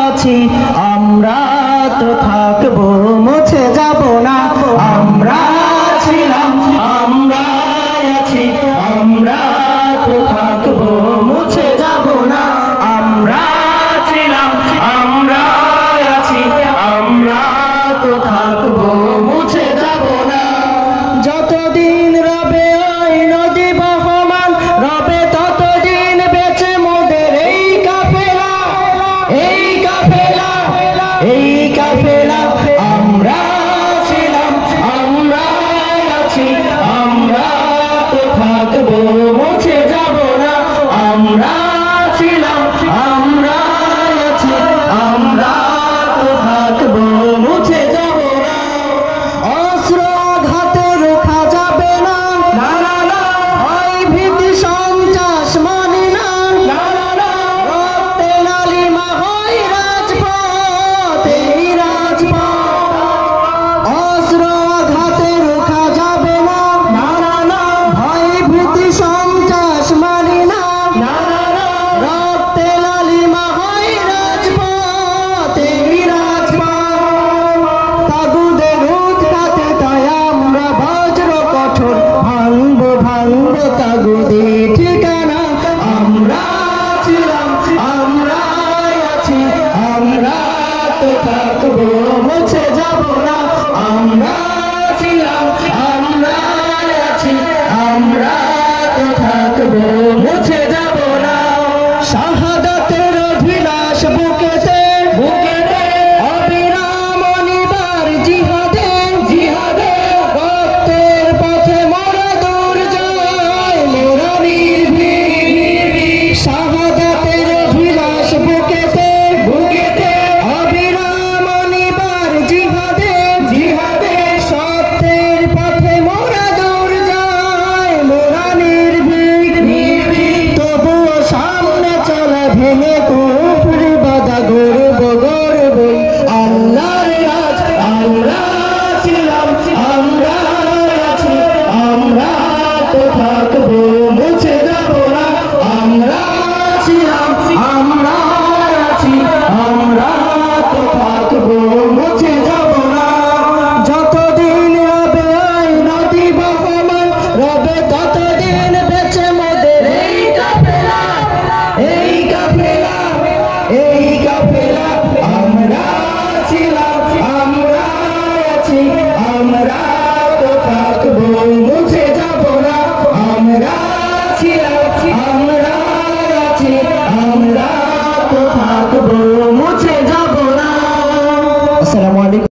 আছি আমরা তো থাকবো মুছে যাব না আমরা ছিলাম আমরা আছি আমরা তো থাকবো মুছে যাব না আমরা ছিলাম আমরা আছি আমরা তো থাকবো মুছে যাব না যতদিন রবে ওই নদী বহমান রবে ততদিন বেঁচে মোদের এই কাফেলা এই কাফেলা এই কাফেলা আমরা ছিলাম আমরা আছি আমরা তো থাকবো মুছে যাব না আমরা ছিলাম আমরা আছি আমরা তো থাকবো মুছে যাব না অস্ত্র আঘাতে রোখা যাবে না না না না ভয় ভীতি সন্ত্রাস মানি না না না না রক্তে লালিমা হয় রাজপথ এই রাজপথ অস্ত্র আঘাতে রোখা যাবে না না না না ভয় ভীতি সন্ত্রাস মানি না না না না রক্তে লালিমা হয় রাজপথ এই রাজপথ তাগুদের উৎখাতে তাই আমরা বজ্র কঠোর ভাঙবো ভাঙবো তাগুদের ঠিকানা আমরা ছিলাম আমরা আছি আমরা তো থাকবো মুছে যাব না আমরা ছিলাম আমরা আছি আমরা তো থাকবো মুছে যাব না শাহাদাতের অভিলাষ বুকেতে বুকেতে অবিরাম অনিবার জিহাদে জিহাদে রক্তের পথে মোরা দূর যায় মোরা নির্ভীক শাহাদাতের অভিলাষ বুকেতে বুকেতে অবিরাম অনিবার জিহাদে জিহাদে সত্যের পথে মোরা দূর যায় মোরা নির্ভীক তবুও সামনে চলে ভেঙে কুফরি বাধা গর্ব গর্ব আল্লাহর রাজ আমরা ছিলাম আমরা আছি আমরা তো থাকবো মুছে যাব না আমরা ছিলাম আমরা আছি আমরা তো থাকবো মুছে যাব না যতদিন রবে ওই নদী বহমান রবে ততদিন বেঁচে মোদের এই কাফেলা এই কাফেলা এই কাফেলা আমরা ছিলাম আমরা আছি আমরা তো থাকবো মুছে যাব না আমরা ছিলাম আমরা আছি আমরা তো থাকবো মুছে যাব না। আসসালামু আলাইকুম।